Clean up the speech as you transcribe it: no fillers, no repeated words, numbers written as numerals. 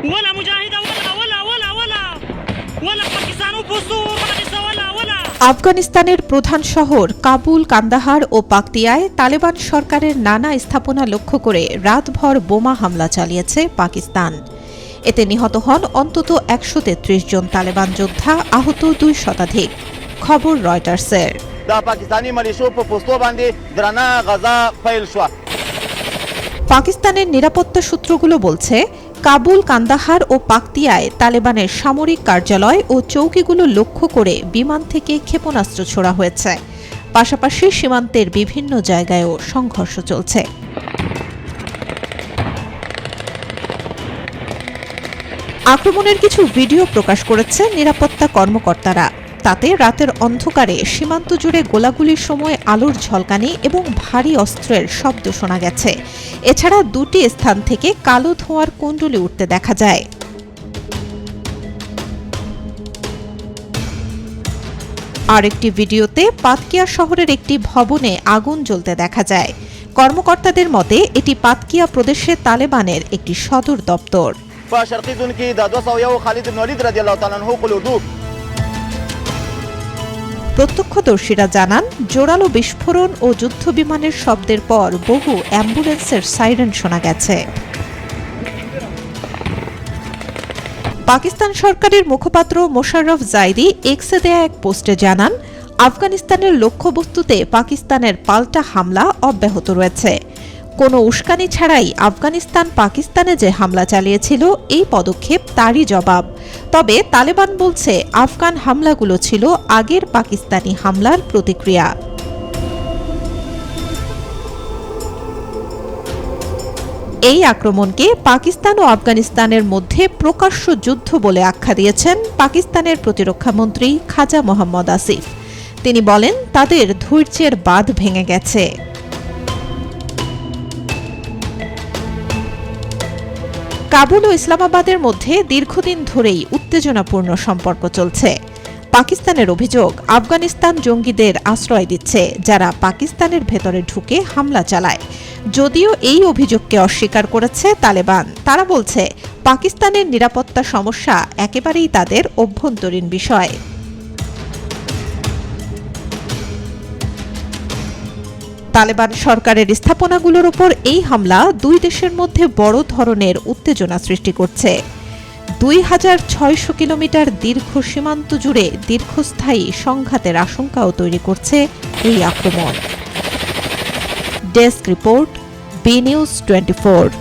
ولا مجاهدة ولا পাকিস্তান আফগানিস্তানের প্রধান শহর কাবুল, কান্দাহার ও পাকতিয়ায় তালেবান সরকারের নানা স্থাপনা লক্ষ্য করে রাতভর বোমা হামলা চালিয়েছে পাকিস্তান। এতে নিহত হন অন্তত ১৩৩ জন তালেবান যোদ্ধা, আহত ২ শতাধিক। খবর রয়টার্সের। পাকিস্তানের নিরাপত্তা সূত্রগুলো বলছে, কাবুল, কান্দাহার ও পাকতিয়ায় তালেবানের সামরিক কার্যালয় ও চৌকিগুলো লক্ষ্য করে বিমান থেকে ক্ষেপণাস্ত্র ছোড়া হয়েছে। পাশাপাশি সীমান্তের বিভিন্ন জায়গায়ও সংঘর্ষ চলছে। আক্রমণের কিছু ভিডিও প্রকাশ করেছে নিরাপত্তা কর্মকর্তারা। তাতে রাতের অন্ধকারে সীমান্ত জুড়ে গোলাগুলির সময় আলোর ঝলকানি এবং ভারী অস্ত্রের শব্দ শোনা গেছে। এছাড়া ২টি স্থান থেকে কালো ধোঁয়ার কুণ্ডলী উঠতে দেখা যায়। আরেকটি ভিডিওতে পাতকিয়া শহরের একটি ভবনে আগুন জ্বলতে দেখা যায়। কর্মকর্তাদের মতে এটি পাতকিয়া প্রদেশে তালেবানের একটি সদর দপ্তর। প্রত্যক্ষদর্শীরা জানান, জোরালো বিস্ফোরণ ও যুদ্ধবিমানের শব্দের পর বহু অ্যাম্বুলেন্সের সাইরেন শোনা গেছে। পাকিস্তান সরকারের মুখপাত্র মোশাররফ জাইদি এক্সে দেয়া এক পোস্টে জানান, আফগানিস্তানের লক্ষ্যবস্তুতে পাকিস্তানের পাল্টা হামলা অব্যাহত রয়েছে। কোনো উস্কানি ছাড়াই আফগানিস্তান পাকিস্তানে যে হামলা চালিয়েছিল, এই পদক্ষেপ তারই জবাব। তবে তালেবান বলছে, আফগান হামলাগুলো ছিল আগের পাকিস্তানি হামলার প্রতিক্রিয়া। এই আক্রমণকে পাকিস্তান ও আফগানিস্তানের মধ্যে প্রকাশ্য যুদ্ধ বলে আখ্যা দিয়েছেন পাকিস্তানের প্রতিরক্ষামন্ত্রী খাজা মোহাম্মদ আসিফ। তিনি বলেন, তাদের ধৈর্যের বাঁধ ভেঙে গেছে। কাবুল ও ইসলামাবাদের মধ্যে দীর্ঘদিন ধরেই উত্তেজনাপূর্ণ সম্পর্ক চলছে। পাকিস্তানের অভিযোগ, আফগানিস্তান জঙ্গিদের আশ্রয় দিচ্ছে, যারা পাকিস্তানের ভেতরে ঢুকে হামলা চালায়। যদিও এই অভিযোগকে অস্বীকার করেছে তালেবান। তারা বলছে, পাকিস্তানের নিরাপত্তা সমস্যা একেবারেই তাদের অভ্যন্তরীণ বিষয়। তালেবান সরকারের স্থাপনাগুলোর উপর এই হামলা দুই দেশের মধ্যে বড় ধরনের উত্তেজনা সৃষ্টি করছে। ২৬০০ কিলোমিটার দীর্ঘ সীমান্ত জুড়ে দীর্ঘস্থায়ী সংঘাতের আশঙ্কাও তৈরি করছে এই আক্রমণ। Desk report, B News 24।